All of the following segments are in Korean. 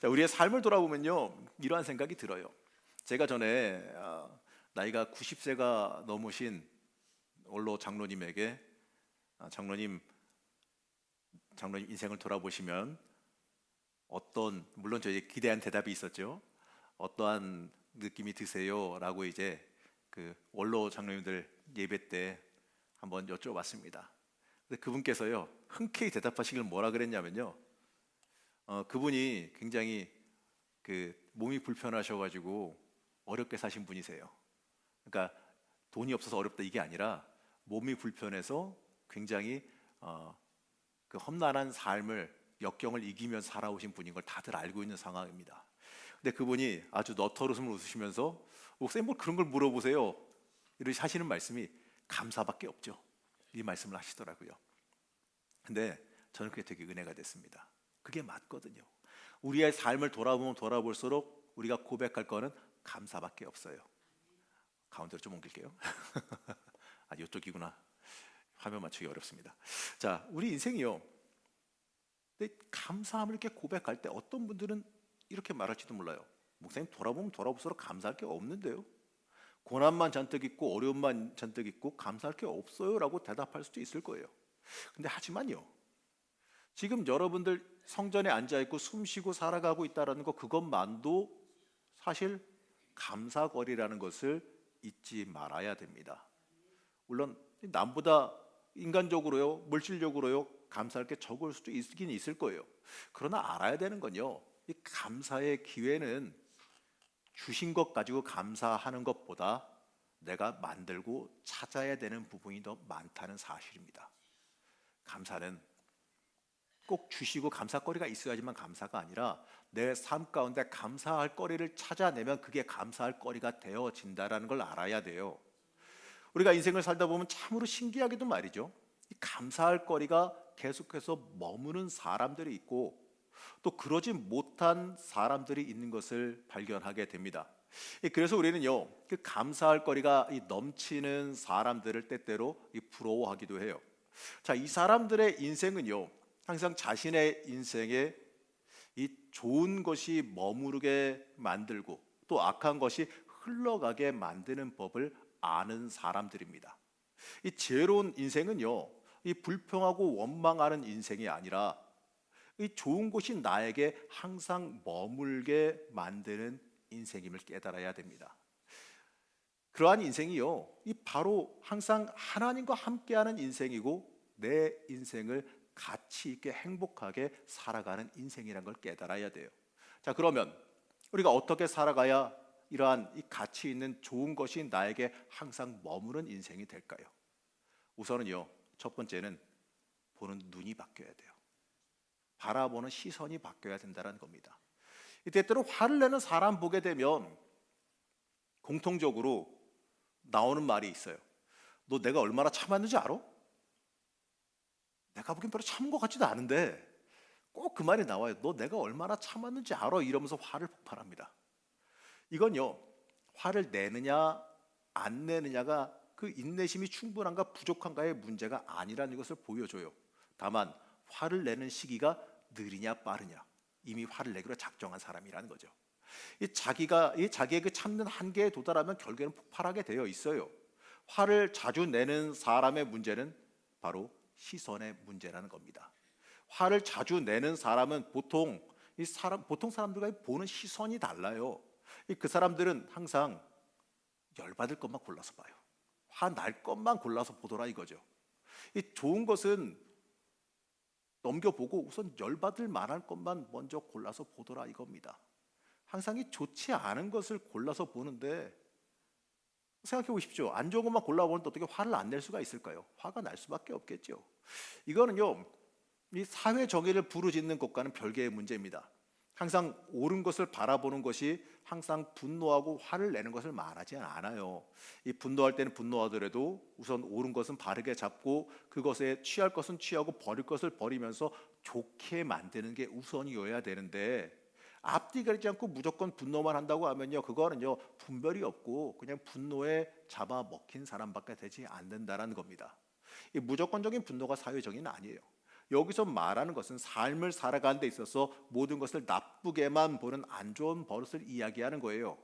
자, 우리의 삶을 돌아보면요, 이러한 생각이 들어요. 제가 전에 나이가 90세가 넘으신 원로 장로님에게 장로님 인생을 돌아보시면 물론 저희 기대한 대답이 있었죠. 어떠한 느낌이 드세요? 라고 이제 그 원로 장로님들 예배 때 한번 여쭤봤습니다. 근데 그분께서요, 흔쾌히 대답하시길 뭐라 그랬냐면요, 그분이 굉장히 그 몸이 불편하셔가지고 어렵게 사신 분이세요. 그러니까 돈이 없어서 어렵다 이게 아니라 몸이 불편해서 굉장히 그 험난한 삶을 역경을 이기면서 살아오신 분인 걸 다들 알고 있는 상황입니다. 근데 그분이 아주 너털웃음을 웃으시면서 목사님 뭐 그런 걸 물어보세요, 이러시 하시는 말씀이 감사밖에 없죠. 이 말씀을 하시더라고요. 근데 저는 그게 되게 은혜가 됐습니다. 그게 맞거든요. 우리의 삶을 돌아보면 돌아볼수록 우리가 고백할 거는 감사밖에 없어요. 가운데로 좀 옮길게요. 아, 이쪽이구나. 화면 맞추기 어렵습니다. 자, 우리 인생이요, 근데 감사함을 이렇게 고백할 때 어떤 분들은 이렇게 말할지도 몰라요. 목사님 돌아보면 돌아볼수록 감사할 게 없는데요, 고난만 잔뜩 있고 어려움만 잔뜩 있고 감사할 게 없어요 라고 대답할 수도 있을 거예요. 근데 하지만요, 지금 여러분들 성전에 앉아있고 숨쉬고 살아가고 있다는 거, 그것만도 사실 감사거리라는 것을 잊지 말아야 됩니다. 물론 남보다 인간적으로요, 물질적으로요, 감사할 게 적을 수도 있긴 있을 거예요. 그러나 알아야 되는 건요, 이 감사의 기회는 주신 것 가지고 감사하는 것보다 내가 만들고 찾아야 되는 부분이 더 많다는 사실입니다. 감사는 꼭 주시고 감사거리가 있어야지만 감사가 아니라 내 삶 가운데 감사할 거리를 찾아내면 그게 감사할 거리가 되어진다는 걸 알아야 돼요. 우리가 인생을 살다 보면 참으로 신기하게도 말이죠, 이 감사할 거리가 계속해서 머무는 사람들이 있고 또 그러지 못한 사람들이 있는 것을 발견하게 됩니다. 그래서 우리는요, 그 감사할 거리가 넘치는 사람들을 때때로 부러워하기도 해요. 자, 이 사람들의 인생은요, 항상 자신의 인생에 이 좋은 것이 머무르게 만들고 또 악한 것이 흘러가게 만드는 법을 아는 사람들입니다. 이 지혜로운 인생은요, 이 불평하고 원망하는 인생이 아니라 이 좋은 것이 나에게 항상 머물게 만드는 인생임을 깨달아야 됩니다. 그러한 인생이요, 이 바로 항상 하나님과 함께하는 인생이고 내 인생을 가치 있게 행복하게 살아가는 인생이라는 걸 깨달아야 돼요. 자, 그러면 우리가 어떻게 살아가야 이러한 이 가치 있는 좋은 것이 나에게 항상 머무는 인생이 될까요? 우선은요, 첫 번째는 보는 눈이 바뀌어야 돼요. 바라보는 시선이 바뀌어야 된다는 겁니다. 때때로 화를 내는 사람 보게 되면 공통적으로 나오는 말이 있어요. 너 내가 얼마나 참았는지 알아? 내가 보기엔 별로 참은 것 같지도 않은데 꼭 그 말이 나와요. 너 내가 얼마나 참았는지 알아? 이러면서 화를 폭발합니다. 이건요, 화를 내느냐 안 내느냐가 그 인내심이 충분한가 부족한가의 문제가 아니라는 것을 보여줘요. 다만 화를 내는 시기가 느리냐 빠르냐, 이미 화를 내기로 작정한 사람이라는 거죠. 자기의 그 참는 한계에 도달하면 결국에는 폭발하게 되어 있어요. 화를 자주 내는 사람의 문제는 바로 시선의 문제라는 겁니다. 화를 자주 내는 사람은 보통 사람들과 보는 시선이 달라요. 그 사람들은 항상 열받을 것만 골라서 봐요. 화 날 것만 골라서 보더라 이거죠. 이 좋은 것은 넘겨보고 우선 열받을 만한 것만 먼저 골라서 보더라 이겁니다. 항상 이 좋지 않은 것을 골라서 보는데, 생각해 보십시오. 안 좋은 것만 골라보는데 어떻게 화를 안 낼 수가 있을까요? 화가 날 수밖에 없겠죠. 이거는요, 이 사회 정의를 부르짖는 것과는 별개의 문제입니다. 항상 옳은 것을 바라보는 것이 항상 분노하고 화를 내는 것을 말하지 않아요. 이 분노할 때는 분노하더라도 우선 옳은 것은 바르게 잡고 그것에 취할 것은 취하고 버릴 것을 버리면서 좋게 만드는 게 우선이어야 되는데, 앞뒤 가리지 않고 무조건 분노만 한다고 하면요, 그거는요 분별이 없고 그냥 분노에 잡아먹힌 사람밖에 되지 않는다라는 겁니다. 이 무조건적인 분노가 사회 정의는 아니에요. 여기서 말하는 것은 삶을 살아가는 데 있어서 모든 것을 나쁘게만 보는 안 좋은 버릇을 이야기하는 거예요.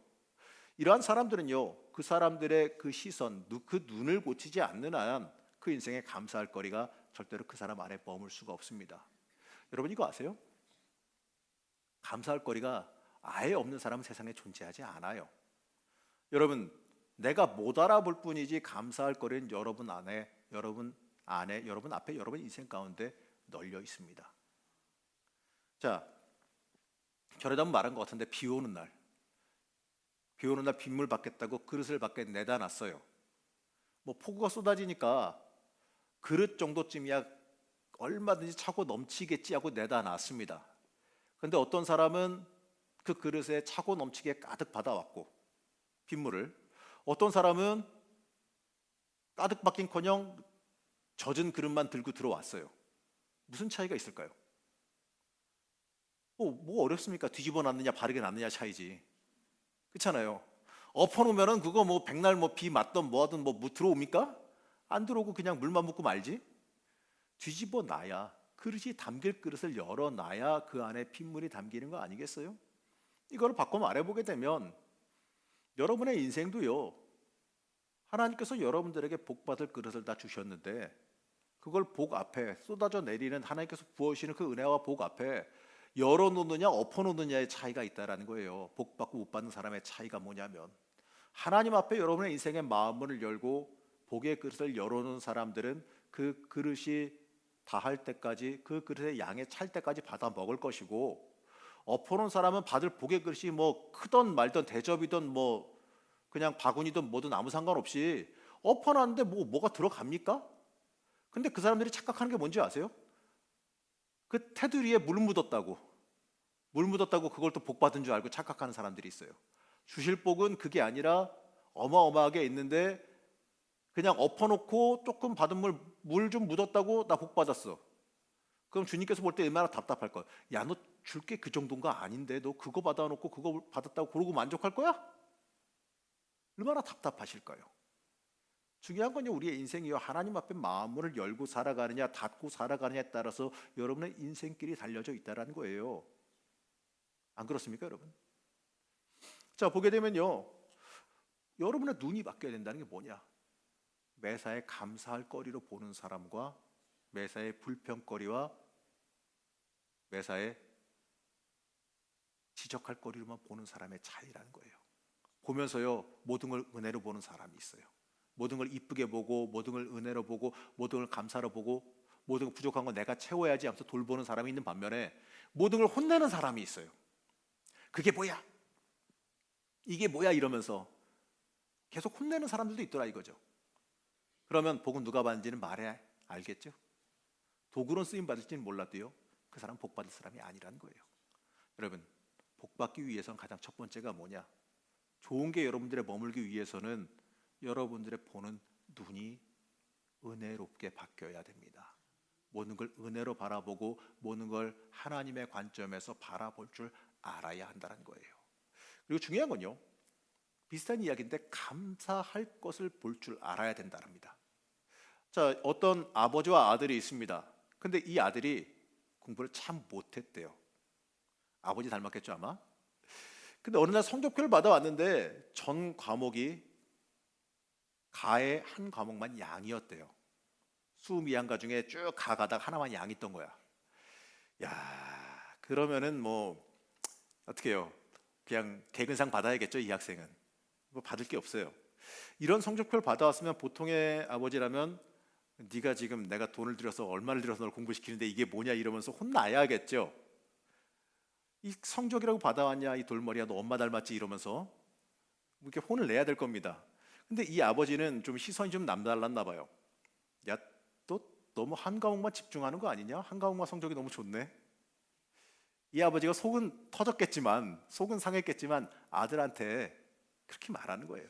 이러한 사람들은요, 그 사람들의 그 시선, 그 눈을 고치지 않는 한 그 인생에 감사할 거리가 절대로 그 사람 안에 머물 수가 없습니다. 여러분 이거 아세요? 감사할 거리가 아예 없는 사람은 세상에 존재하지 않아요. 여러분, 내가 못 알아볼 뿐이지 감사할 거리는 여러분 앞에, 여러분 인생 가운데 널려 있습니다. 자, 전에도 한번 말한 것 같은데 비 오는 날 빗물 받겠다고 그릇을 밖에 내다 놨어요. 뭐 폭우가 쏟아지니까 그릇 정도쯤이야 얼마든지 차고 넘치겠지 하고 내다 놨습니다. 근데 어떤 사람은 그 그릇에 차고 넘치게 가득 받아왔고 빗물을, 어떤 사람은 가득 받긴커녕 젖은 그릇만 들고 들어왔어요. 무슨 차이가 있을까요? 뭐 어렵습니까? 뒤집어 놨느냐 바르게 놨느냐 차이지. 그렇잖아요. 엎어놓으면은 그거 뭐 백날 뭐 비 맞던 뭐하든 뭐 들어옵니까? 안 들어오고 그냥 물만 붓고 말지. 뒤집어 놔야, 그릇이 담길 그릇을 열어놔야 그 안에 핏물이 담기는 거 아니겠어요? 이걸 바꿔 말해보게 되면 여러분의 인생도요, 하나님께서 여러분들에게 복받을 그릇을 다 주셨는데 그걸 복 앞에 쏟아져 내리는, 하나님께서 부어주시는 그 은혜와 복 앞에 열어놓느냐 엎어놓느냐의 차이가 있다라는 거예요. 복받고 못 받는 사람의 차이가 뭐냐면, 하나님 앞에 여러분의 인생의 마음문을 열고 복의 그릇을 열어놓은 사람들은 그 그릇이 다할 때까지, 그 그릇의 양에 찰 때까지 받아 먹을 것이고, 엎어놓은 사람은 받을 복의 그릇이 뭐 크던 말던 대접이든 뭐 그냥 바구니든 뭐든 아무 상관없이 엎어놨는데 뭐가 들어갑니까? 근데 그 사람들이 착각하는 게 뭔지 아세요? 그 테두리에 물 묻었다고 그걸 또 복 받은 줄 알고 착각하는 사람들이 있어요. 주실 복은 그게 아니라 어마어마하게 있는데 그냥 엎어놓고 조금 받은 물 좀 묻었다고 나 복 받았어. 그럼 주님께서 볼 때 얼마나 답답할 거야. 야, 너 줄 게 그 정도인가? 아닌데 너 그거 받아놓고 그거 받았다고 그러고 만족할 거야? 얼마나 답답하실까요? 중요한 건요, 우리의 인생이요, 하나님 앞에 마음을 열고 살아가느냐 닫고 살아가느냐에 따라서 여러분의 인생길이 달려져 있다는 거예요. 안 그렇습니까, 여러분? 자, 보게 되면요, 여러분의 눈이 바뀌어야 된다는 게 뭐냐? 매사에 감사할 거리로 보는 사람과 매사에 불평거리와 매사에 지적할 거리로만 보는 사람의 차이라는 거예요. 보면서요, 모든 걸 은혜로 보는 사람이 있어요. 모든 걸 이쁘게 보고, 모든 걸 은혜로 보고, 모든 걸 감사로 보고, 모든 걸 부족한 건 내가 채워야지 하면서 돌보는 사람이 있는 반면에 모든 걸 혼내는 사람이 있어요. 그게 뭐야? 이게 뭐야? 이러면서 계속 혼내는 사람들도 있더라 이거죠. 그러면 복은 누가 받는지는 말해 알겠죠? 도구로 쓰임 받을지는 몰라도요, 그 사람 복 받을 사람이 아니라는 거예요. 여러분, 복 받기 위해서는 가장 첫 번째가 뭐냐? 좋은 게 여러분들의 머물기 위해서는 여러분들의 보는 눈이 은혜롭게 바뀌어야 됩니다. 모든 걸 은혜로 바라보고 모든 걸 하나님의 관점에서 바라볼 줄 알아야 한다는 거예요. 그리고 중요한 건요, 비슷한 이야기인데 감사할 것을 볼 줄 알아야 된답니다. 자, 어떤 아버지와 아들이 있습니다. 근데 이 아들이 공부를 참 못했대요. 아버지 닮았겠죠 아마. 근데 어느 날 성적표를 받아왔는데 전 과목이 가의 한 과목만 양이었대요. 수미양가 중에 쭉 가다가 하나만 양이 있던 거야. 야, 그러면은 뭐 어떻게 해요? 그냥 개근상 받아야겠죠, 이 학생은. 뭐 받을 게 없어요. 이런 성적표를 받아왔으면 보통의 아버지라면 네가 지금 내가 돈을 들여서 얼마를 들여서 널 공부시키는데 이게 뭐냐 이러면서 혼나야겠죠. 이 성적이라고 받아왔냐 이 돌머리야, 너 엄마 닮았지 이러면서 이렇게 혼을 내야 될 겁니다. 근데 이 아버지는 좀 시선이 좀 남달랐나 봐요. 야, 너 너무 한 과목만 집중하는 거 아니냐? 한 과목만 성적이 너무 좋네. 이 아버지가 속은 터졌겠지만, 속은 상했겠지만 아들한테 그렇게 말하는 거예요.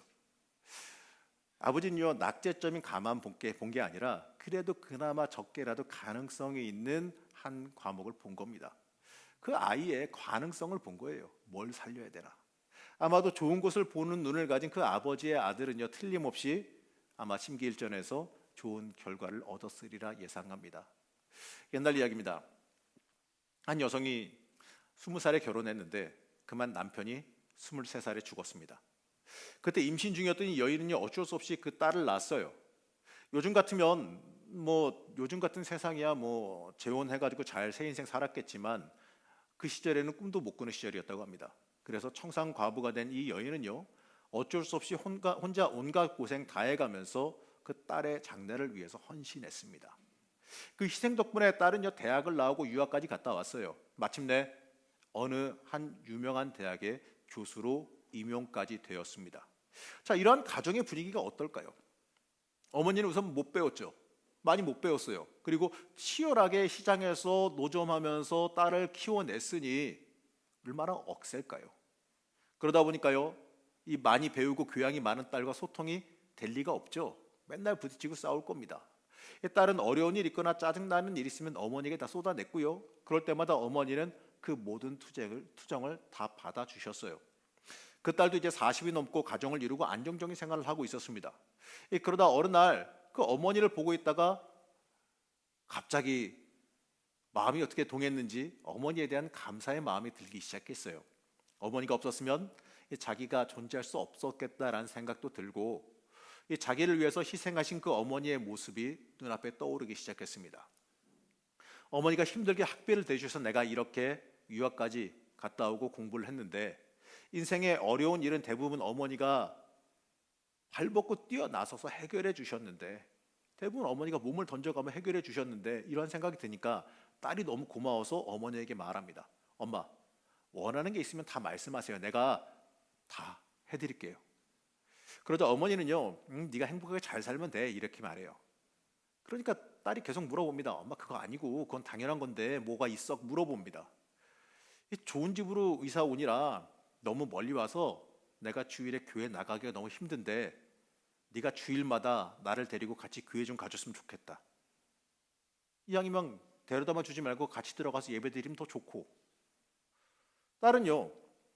아버지는요, 낙제점인 가만 본 게 아니라 그래도 그나마 적게라도 가능성이 있는 한 과목을 본 겁니다. 그 아이의 가능성을 본 거예요. 뭘 살려야 되나. 아마도 좋은 것을 보는 눈을 가진 그 아버지의 아들은요, 틀림없이 아마 심기일전에서 좋은 결과를 얻었으리라 예상합니다. 옛날 이야기입니다. 한 여성이 20살에 결혼했는데 그만 남편이 23살에 죽었습니다. 그때 임신 중이었던 이 여인은요, 어쩔 수 없이 그 딸을 낳았어요. 요즘 같으면 요즘 같은 세상이야 재혼해가지고 잘 새 인생 살았겠지만 그 시절에는 꿈도 못 꾸는 시절이었다고 합니다. 그래서 청산 과부가 된 이 여인은요, 어쩔 수 없이 혼자 온갖 고생 다 해가면서 그 딸의 장래를 위해서 헌신했습니다. 그 희생 덕분에 딸은요, 대학을 나오고 유학까지 갔다 왔어요. 마침내 어느 한 유명한 대학의 교수로 임용까지 되었습니다. 자, 이러한 가정의 분위기가 어떨까요? 어머니는 우선 못 배웠죠. 많이 못 배웠어요. 그리고 치열하게 시장에서 노점하면서 딸을 키워냈으니 얼마나 억셀까요? 그러다 보니까요, 이 많이 배우고 교양이 많은 딸과 소통이 될 리가 없죠. 맨날 부딪히고 싸울 겁니다. 이 딸은 어려운 일 있거나 짜증나는 일 있으면 어머니에게 다 쏟아냈고요. 그럴 때마다 어머니는 그 모든 투정을 다 받아주셨어요. 그 딸도 이제 40이 넘고 가정을 이루고 안정적인 생활을 하고 있었습니다. 그러다 어느 날 그 어머니를 보고 있다가 갑자기 마음이 어떻게 동했는지 어머니에 대한 감사의 마음이 들기 시작했어요. 어머니가 없었으면 자기가 존재할 수 없었겠다라는 생각도 들고 자기를 위해서 희생하신 그 어머니의 모습이 눈앞에 떠오르기 시작했습니다. 어머니가 힘들게 학비를 대주셔서 내가 이렇게 유학까지 갔다 오고 공부를 했는데 인생의 어려운 일은 대부분 어머니가 발벗고 뛰어나서서 해결해 주셨는데 대부분 어머니가 몸을 던져가며 해결해 주셨는데 이런 생각이 드니까 딸이 너무 고마워서 어머니에게 말합니다. 엄마, 원하는 게 있으면 다 말씀하세요. 내가 다 해드릴게요. 그러자 어머니는요, 네가 행복하게 잘 살면 돼 이렇게 말해요. 그러니까 딸이 계속 물어봅니다. 엄마, 그거 아니고 그건 당연한 건데 뭐가 있어? 물어봅니다. 좋은 집으로 이사 오니라 너무 멀리 와서 내가 주일에 교회 나가기가 너무 힘든데 네가 주일마다 나를 데리고 같이 교회 좀 가줬으면 좋겠다. 이왕이면 데려다만 주지 말고 같이 들어가서 예배 드리면 더 좋고. 딸은요,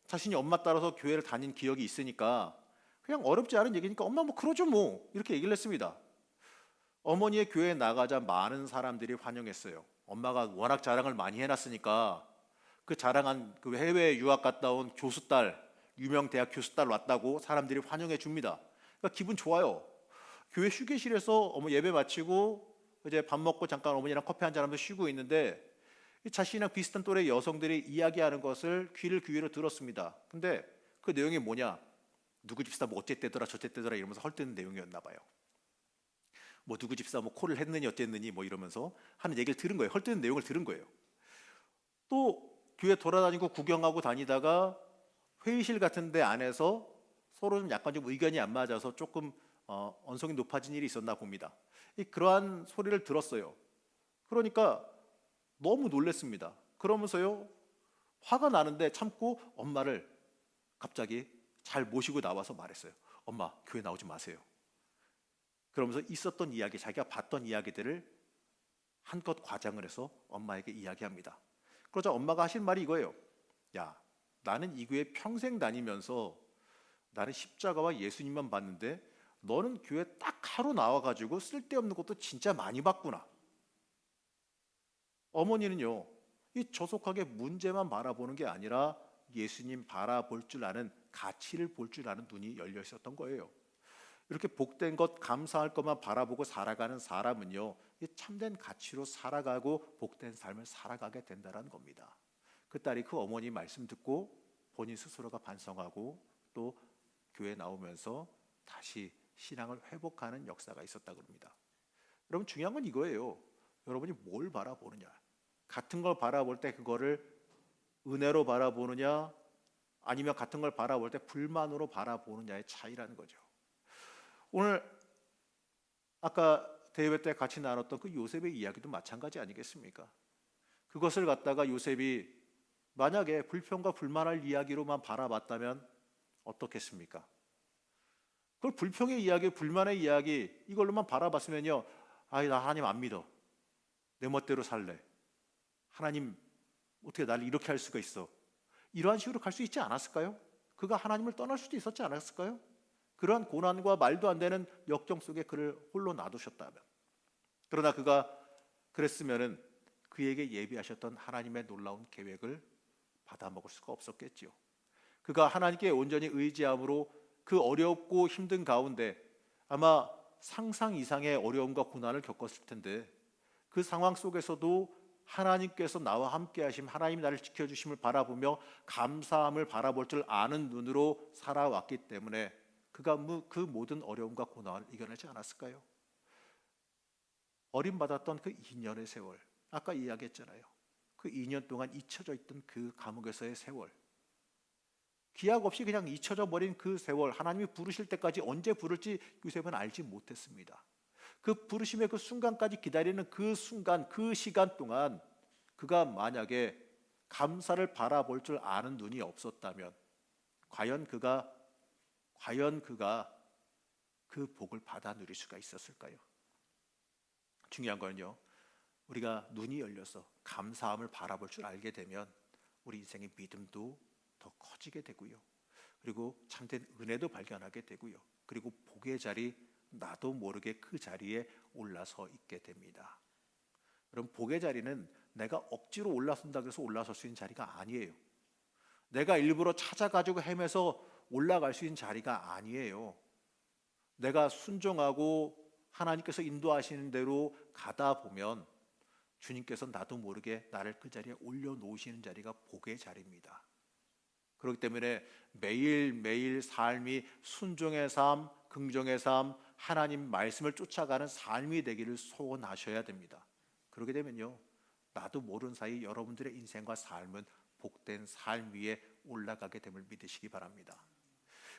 자신이 엄마 따라서 교회를 다닌 기억이 있으니까 그냥 어렵지 않은 얘기니까 엄마 그러죠 이렇게 얘기를 했습니다. 어머니의 교회에 나가자 많은 사람들이 환영했어요. 엄마가 워낙 자랑을 많이 해놨으니까 그 자랑한 그 해외 유학 갔다 온 교수 딸, 유명 대학 교수 딸 왔다고 사람들이 환영해 줍니다. 그러니까 기분 좋아요. 교회 휴게실에서 예배 마치고 이제 밥 먹고 잠깐 어머니랑 커피 한잔 하면서 쉬고 있는데 자신이랑 비슷한 또래 여성들이 이야기하는 것을 귀를 기울여 들었습니다. 근데 그 내용이 뭐냐? 누구 집사 어쨌대더라 저쨌대더라 이러면서 헐뜯는 내용이었나 봐요. 누구 집사 코를 했느니 어쨌느니 이러면서 하는 얘기를 들은 거예요. 헐뜯는 내용을 들은 거예요. 또 교회 돌아다니고 구경하고 다니다가 회의실 같은 데 안에서 서로 좀 약간 좀 의견이 안 맞아서 조금 언성이 높아진 일이 있었나 봅니다. 그러한 소리를 들었어요. 그러니까 너무 놀랐습니다. 그러면서요, 화가 나는데 참고 엄마를 갑자기 잘 모시고 나와서 말했어요. 엄마, 교회 나오지 마세요. 그러면서 있었던 이야기, 자기가 봤던 이야기들을 한껏 과장을 해서 엄마에게 이야기합니다. 그러자 엄마가 하신 말이 이거예요. 야, 나는 이 교회 평생 다니면서 나는 십자가와 예수님만 봤는데 너는 교회 딱 하루 나와가지고 쓸데없는 것도 진짜 많이 봤구나. 어머니는요, 이 조속하게 문제만 바라보는 게 아니라 예수님 바라볼 줄 아는, 가치를 볼 줄 아는 눈이 열려 있었던 거예요. 이렇게 복된 것, 감사할 것만 바라보고 살아가는 사람은요, 이 참된 가치로 살아가고 복된 삶을 살아가게 된다는 겁니다. 그 딸이 그 어머니 말씀 듣고 본인 스스로가 반성하고 또 교회 나오면서 다시 신앙을 회복하는 역사가 있었다고 합니다. 여러분, 중요한 건 이거예요. 여러분이 뭘 바라보느냐. 같은 걸 바라볼 때 그거를 은혜로 바라보느냐 아니면 같은 걸 바라볼 때 불만으로 바라보느냐의 차이라는 거죠. 오늘 아까 대회 때 같이 나눴던 그 요셉의 이야기도 마찬가지 아니겠습니까? 그것을 갖다가 요셉이 만약에 불평과 불만할 이야기로만 바라봤다면 어떻겠습니까? 그걸 불평의 이야기, 불만의 이야기 이걸로만 바라봤으면요, 나 하나님 안 믿어. 내 멋대로 살래. 하나님 어떻게 나를 이렇게 할 수가 있어. 이러한 식으로 갈 수 있지 않았을까요? 그가 하나님을 떠날 수도 있었지 않았을까요? 그러한 고난과 말도 안 되는 역경 속에 그를 홀로 놔두셨다면. 그러나 그가 그랬으면은 그에게 예비하셨던 하나님의 놀라운 계획을 받아먹을 수가 없었겠지요. 그가 하나님께 온전히 의지함으로 그 어렵고 힘든 가운데 아마 상상 이상의 어려움과 고난을 겪었을 텐데, 그 상황 속에서도 하나님께서 나와 함께 하심, 하나님이 나를 지켜주심을 바라보며 감사함을 바라볼 줄 아는 눈으로 살아왔기 때문에 그가 그 모든 어려움과 고난을 이겨내지 않았을까요? 어림받았던 그 2년의 세월, 아까 이야기했잖아요. 그 2년 동안 잊혀져 있던 그 감옥에서의 세월, 기약 없이 그냥 잊혀져 버린 그 세월, 하나님이 부르실 때까지 언제 부를지 요셉은 알지 못했습니다. 그 부르심의 그 순간까지 기다리는 그 순간, 그 시간 동안 그가 만약에 감사를 바라볼 줄 아는 눈이 없었다면 과연 그가 그 복을 받아 누릴 수가 있었을까요? 중요한 거는요, 우리가 눈이 열려서 감사함을 바라볼 줄 알게 되면 우리 인생의 믿음도 더 커지게 되고요, 그리고 참된 은혜도 발견하게 되고요, 그리고 복의 자리, 나도 모르게 그 자리에 올라서 있게 됩니다. 여러분, 복의 자리는 내가 억지로 올라선다고 해서 올라설 수 있는 자리가 아니에요. 내가 일부러 찾아가지고 헤매서 올라갈 수 있는 자리가 아니에요. 내가 순종하고 하나님께서 인도하시는 대로 가다 보면 주님께서 나도 모르게 나를 그 자리에 올려놓으시는 자리가 복의 자리입니다. 그렇기 때문에 매일매일 삶이 순종의 삶, 긍정의 삶, 하나님 말씀을 쫓아가는 삶이 되기를 소원하셔야 됩니다. 그렇게 되면요, 나도 모르는 사이 여러분들의 인생과 삶은 복된 삶 위에 올라가게 됨을 믿으시기 바랍니다.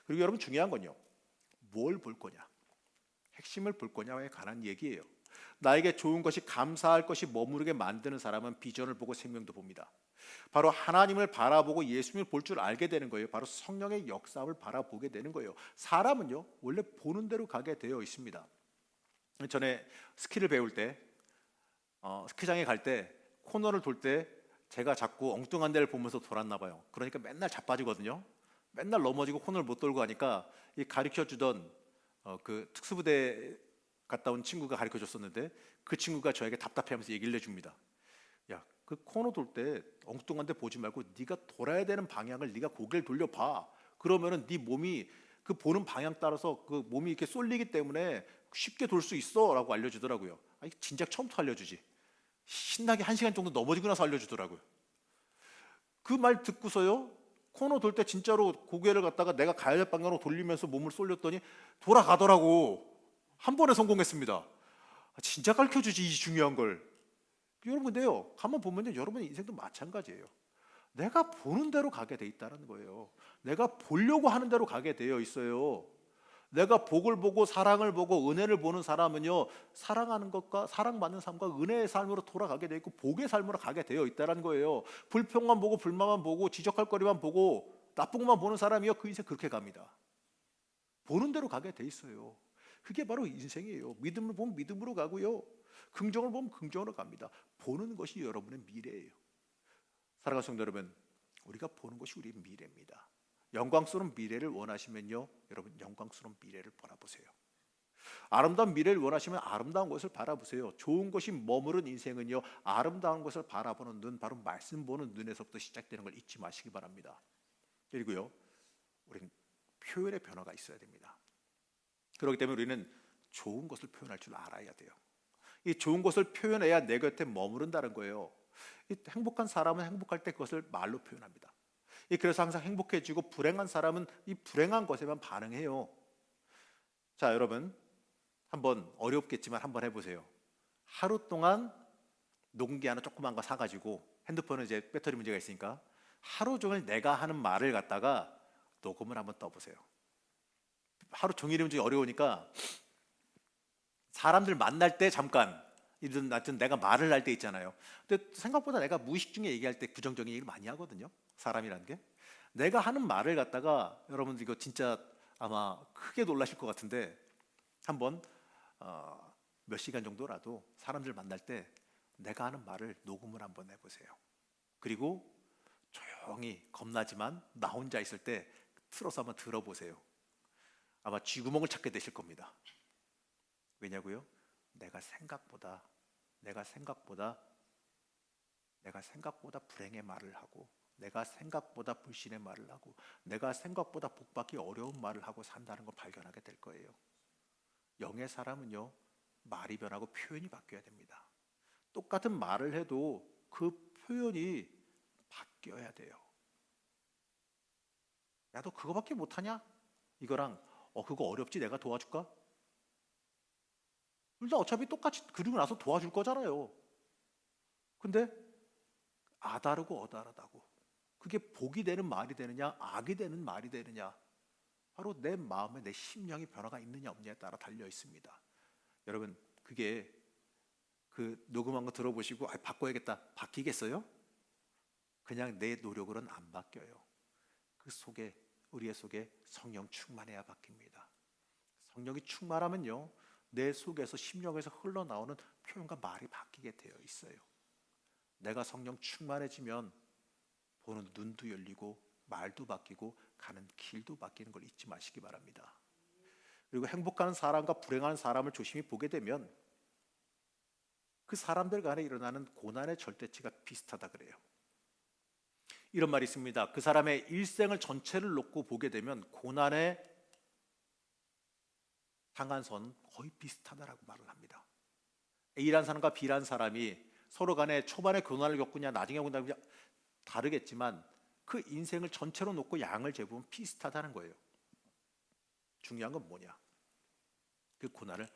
그리고 여러분, 중요한 건요, 뭘 볼 거냐, 핵심을 볼 거냐에 관한 얘기예요. 나에게 좋은 것이, 감사할 것이 머무르게 만드는 사람은 비전을 보고 생명도 봅니다. 바로 하나님을 바라보고 예수님을 볼 줄 알게 되는 거예요. 바로 성령의 역사를 바라보게 되는 거예요. 사람은요, 원래 보는 대로 가게 되어 있습니다. 전에 스키를 배울 때 스키장에 갈 때 코너를 돌 때 제가 자꾸 엉뚱한 데를 보면서 돌았나 봐요. 그러니까 맨날 자빠지거든요. 맨날 넘어지고 코너를 못 돌고 하니까 이 가르쳐 주던 그 특수부대 갔다 온 친구가 가르쳐 줬었는데, 그 친구가 저에게 답답해하면서 얘기를 해줍니다. 야, 그 코너 돌 때 엉뚱한 데 보지 말고 네가 돌아야 되는 방향을 네가 고개를 돌려봐. 그러면은 네 몸이 그 보는 방향 따라서 그 몸이 이렇게 쏠리기 때문에 쉽게 돌 수 있어 라고 알려주더라고요. 아니, 진작 처음부터 알려주지. 신나게 1시간 정도 넘어지고 나서 알려주더라고요. 그 말 듣고서요, 코너 돌 때 진짜로 고개를 갖다가 내가 가야 될 방향으로 돌리면서 몸을 쏠렸더니 돌아가더라고. 한 번에 성공했습니다. 진짜 가르쳐주지, 이 중요한 걸. 여러분, 근데요, 가만 보면요, 여러분의 인생도 마찬가지예요. 내가 보는 대로 가게 돼 있다는 거예요. 내가 보려고 하는 대로 가게 되어 있어요. 내가 복을 보고 사랑을 보고 은혜를 보는 사람은요, 사랑하는 것과 사랑받는 삶과 은혜의 삶으로 돌아가게 돼 있고 복의 삶으로 가게 되어 있다는 거예요. 불평만 보고 불만만 보고 지적할 거리만 보고 나쁜 것만 보는 사람이요, 그 인생 그렇게 갑니다. 보는 대로 가게 돼 있어요. 그게 바로 인생이에요. 믿음을 보면 믿음으로 가고요, 긍정을 보면 긍정으로 갑니다. 보는 것이 여러분의 미래예요. 사랑하는 성도 여러분, 우리가 보는 것이 우리의 미래입니다. 영광스러운 미래를 원하시면요, 여러분, 영광스러운 미래를 바라보세요. 아름다운 미래를 원하시면 아름다운 것을 바라보세요. 좋은 것이 머무른 인생은요, 아름다운 것을 바라보는 눈, 바로 말씀 보는 눈에서부터 시작되는 걸 잊지 마시기 바랍니다. 그리고요, 우리는 표현의 변화가 있어야 됩니다. 그렇기 때문에 우리는 좋은 것을 표현할 줄 알아야 돼요. 이 좋은 것을 표현해야 내 곁에 머무른다는 거예요. 이 행복한 사람은 행복할 때 그것을 말로 표현합니다. 그래서 항상 행복해지고, 불행한 사람은 이 불행한 것에만 반응해요. 자, 여러분, 한번 어렵겠지만 한번 해보세요. 하루 동안 녹음기 하나 조그만 거 사가지고, 핸드폰은 이제 배터리 문제가 있으니까 하루 종일 내가 하는 말을 갖다가 녹음을 한번 떠보세요. 하루 종일이면 좀 어려우니까 사람들 만날 때 잠깐, 하여튼 내가 말을 할 때 있잖아요. 근데 생각보다 내가 무의식 중에 얘기할 때 부정적인 얘기를 많이 하거든요. 사람이라는 게. 내가 하는 말을 갖다가, 여러분 이거 진짜 아마 크게 놀라실 것 같은데, 한번 몇 시간 정도라도 사람들 만날 때 내가 하는 말을 녹음을 한번 해보세요. 그리고 조용히, 겁나지만 나 혼자 있을 때 틀어서 한번 들어보세요. 아마 쥐구멍을 찾게 되실 겁니다. 왜냐고요? 내가 생각보다 내가 생각보다 불행의 말을 하고, 내가 생각보다 불신의 말을 하고, 내가 생각보다 복받기 어려운 말을 하고 산다는 걸 발견하게 될 거예요. 영의 사람은요, 말이 변하고 표현이 바뀌어야 됩니다. 똑같은 말을 해도 그 표현이 바뀌어야 돼요. 야, 너 그거밖에 못하냐? 이거랑 그거 어렵지, 내가 도와줄까? 둘 다 어차피 똑같이 그리고 나서 도와줄 거잖아요. 근데 아다르고 어다르다고, 그게 복이 되는 말이 되느냐 악이 되는 말이 되느냐, 바로 내 마음에 내 심령의 변화가 있느냐 없느냐에 따라 달려 있습니다. 여러분, 그게 그 녹음한 거 들어보시고 바꿔야겠다, 바뀌겠어요? 그냥 내 노력으로는 안 바뀌어요. 그 속에, 우리의 속에 성령 충만해야 바뀝니다. 성령이 충만하면요, 내 속에서 심령에서 흘러나오는 표현과 말이 바뀌게 되어 있어요. 내가 성령 충만해지면 보는 눈도 열리고 말도 바뀌고 가는 길도 바뀌는 걸 잊지 마시기 바랍니다. 그리고 행복한 사람과 불행한 사람을 조심히 보게 되면 그 사람들 간에 일어나는 고난의 절대치가 비슷하다 그래요. 이런 말이 있습니다. 그 사람의 일생을 전체를 놓고 보게 되면 고난의 상한선은 거의 비슷하다라고 말을 합니다. A라는 사람과 B라는 사람이 서로 간에 초반에 고난을 겪느냐 나중에 고난을 겪느냐 다르겠지만 그 인생을 전체로 놓고 양을 재보면 비슷하다는 거예요. 중요한 건 뭐냐? 그 고난을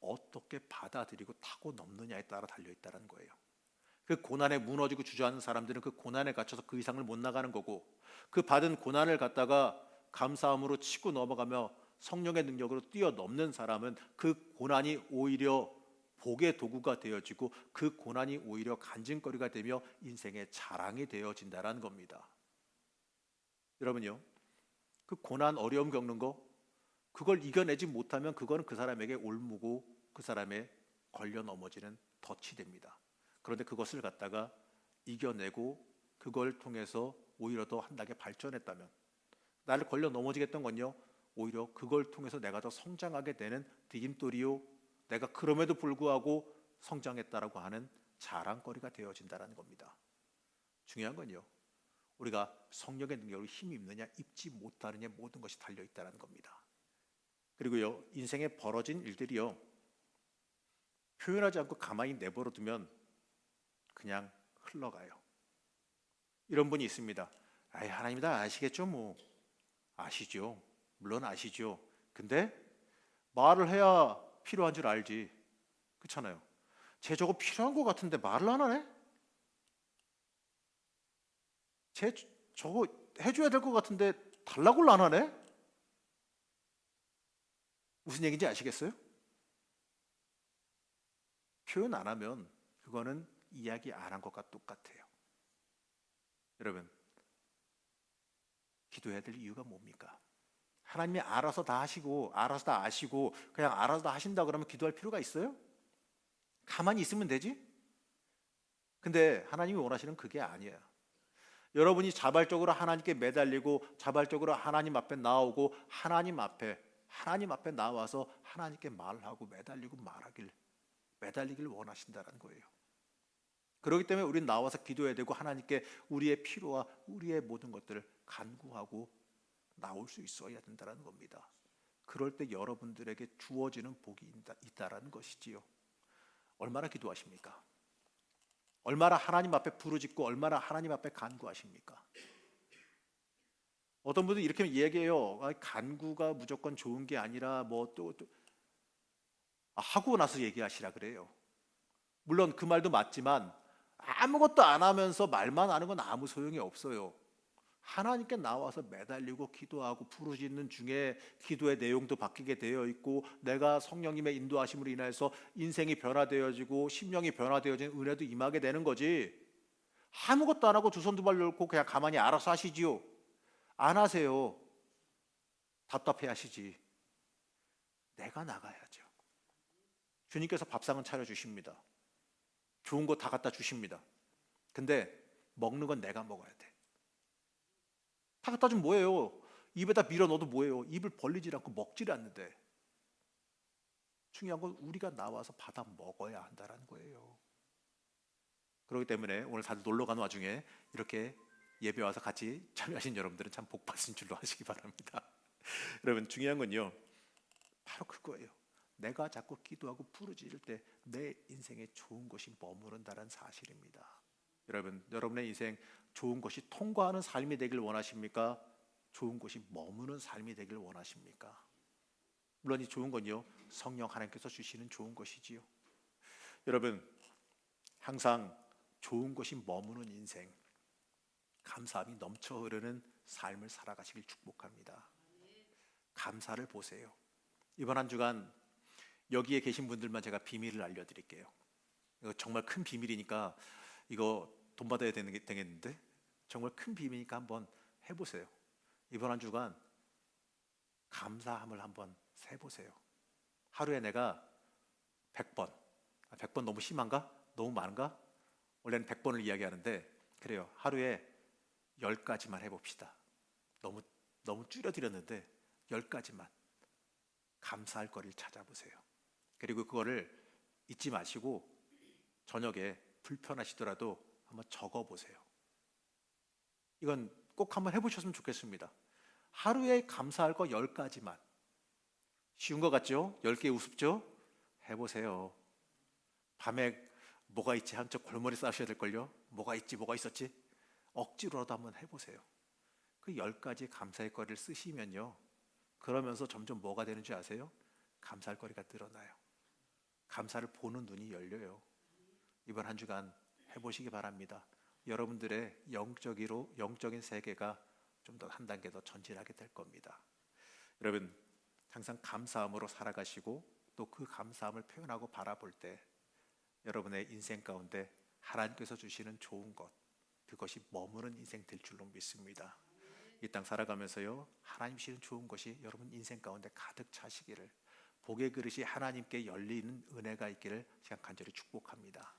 어떻게 받아들이고 타고 넘느냐에 따라 달려있다는 거예요. 그 고난에 무너지고 주저하는 사람들은 그 고난에 갇혀서 그 이상을 못 나가는 거고, 그 받은 고난을 갖다가 감사함으로 치고 넘어가며 성령의 능력으로 뛰어넘는 사람은 그 고난이 오히려 복의 도구가 되어지고 그 고난이 오히려 간증거리가 되며 인생의 자랑이 되어진다는 겁니다. 여러분요, 그 고난 어려움 겪는 거, 그걸 이겨내지 못하면 그거는 그 사람에게 올무고 그 사람의 걸려 넘어지는 덫이 됩니다. 그런데 그것을 갖다가 이겨내고 그걸 통해서 오히려 더 한 단계 발전했다면, 나를 걸려 넘어지게 했던 건요, 오히려 그걸 통해서 내가 더 성장하게 되는 디딤돌이요, 내가 그럼에도 불구하고 성장했다라고 하는 자랑거리가 되어진다는 겁니다. 중요한 건요, 우리가 성령의 능력으로 힘이 있느냐 입지 못하느냐 모든 것이 달려있다는 겁니다. 그리고요, 인생에 벌어진 일들이요, 표현하지 않고 가만히 내버려 두면 그냥 흘러가요. 이런 분이 있습니다. 아이, 하나님 다 아시겠죠? 뭐 아시죠, 물론 아시죠. 근데 말을 해야 필요한 줄 알지, 그렇잖아요. 쟤 저거 필요한 것 같은데 말을 안 하네? 쟤 저거 해줘야 될 것 같은데 달라고를 안 하네? 무슨 얘기인지 아시겠어요? 표현 안 하면 그거는 이야기 안 한 것과 똑같아요. 여러분, 기도해야 될 이유가 뭡니까? 하나님이 알아서 다 하시고 알아서 다 아시고 그냥 알아서 다 하신다 그러면 기도할 필요가 있어요? 가만히 있으면 되지? 근데 하나님이 원하시는 그게 아니에요. 여러분이 자발적으로 하나님께 매달리고 자발적으로 하나님 앞에 나오고 하나님 앞에 나와서 하나님께 말하고 매달리고 매달리길 원하신다는 거예요. 그렇기 때문에 우리는 나와서 기도해야 되고 하나님께 우리의 필요와 우리의 모든 것들을 간구하고 나올 수 있어야 된다는 겁니다. 그럴 때 여러분들에게 주어지는 복이 있다라는 것이지요. 얼마나 기도하십니까? 얼마나 하나님 앞에 부르짖고 얼마나 하나님 앞에 간구하십니까? 어떤 분들은 이렇게 얘기해요. 간구가 무조건 좋은 게 아니라 하고 나서 얘기하시라 그래요. 물론 그 말도 맞지만 아무것도 안 하면서 말만 하는 건 아무 소용이 없어요. 하나님께 나와서 매달리고 기도하고 부르짖는 중에 기도의 내용도 바뀌게 되어 있고 내가 성령님의 인도하심으로 인해서 인생이 변화되어지고 심령이 변화되어진 은혜도 임하게 되는 거지. 아무것도 안 하고 두 손 두 발 놓고 그냥 가만히 알아서 하시지요. 안 하세요. 답답해 하시지. 내가 나가야죠. 주님께서 밥상은 차려주십니다. 좋은 거 다 갖다 주십니다. 근데 먹는 건 내가 먹어야 돼. 다 갖다 주면 뭐예요? 입에다 밀어 넣어도 뭐예요? 입을 벌리질 않고 먹질 않는데. 중요한 건 우리가 나와서 받아 먹어야 한다는 거예요. 그렇기 때문에 오늘 다들 놀러 가는 와중에 이렇게 예배 와서 같이 참여하신 여러분들은 참 복 받으신 줄로 아시기 바랍니다. 여러분 중요한 건요, 바로 그거예요. 내가 자꾸 기도하고 부르짖을 때 내 인생에 좋은 것이 머무른다는 사실입니다. 여러분, 여러분의 인생 좋은 것이 통과하는 삶이 되길 원하십니까? 좋은 것이 머무는 삶이 되길 원하십니까? 물론 이 좋은 건요, 성령 하나님께서 주시는 좋은 것이지요. 여러분, 항상 좋은 것이 머무는 인생, 감사함이 넘쳐 흐르는 삶을 살아가시길 축복합니다. 감사를 보세요. 이번 한 주간 여기에 계신 분들만 제가 비밀을 알려드릴게요. 이거 정말 큰 비밀이니까 이거 돈 받아야 되겠는데 정말 큰 비밀이니까 한번 해보세요. 이번 한 주간 감사함을 한번 세보세요. 하루에 내가 100번, 100번 너무 심한가? 너무 많은가? 원래는 100번을 이야기하는데 그래요. 하루에 10가지만 해봅시다. 너무 줄여드렸는데 10가지만 감사할 거리를 찾아보세요. 그리고 그거를 잊지 마시고 저녁에 불편하시더라도 한번 적어보세요. 이건 꼭 한번 해보셨으면 좋겠습니다. 하루에 감사할 거 10가지만. 쉬운 것 같죠? 10개 우습죠? 해보세요. 밤에 뭐가 있지? 한쪽 골머리 싸셔야 될걸요? 뭐가 있지? 뭐가 있었지? 억지로라도 한번 해보세요. 그 10가지 감사의 거리를 쓰시면요, 그러면서 점점 뭐가 되는 줄 아세요? 감사할 거리가 늘어나요. 감사를 보는 눈이 열려요. 이번 한 주간 해보시기 바랍니다. 여러분들의 영적인 세계가 좀 더 한 단계 더 전진하게 될 겁니다. 여러분, 항상 감사함으로 살아가시고 또 그 감사함을 표현하고 바라볼 때 여러분의 인생 가운데 하나님께서 주시는 좋은 것, 그것이 머무는 인생 될 줄로 믿습니다. 이 땅 살아가면서요, 하나님 주시는 좋은 것이 여러분 인생 가운데 가득 차시기를, 복의 그릇이 하나님께 열리는 은혜가 있기를 제가 간절히 축복합니다.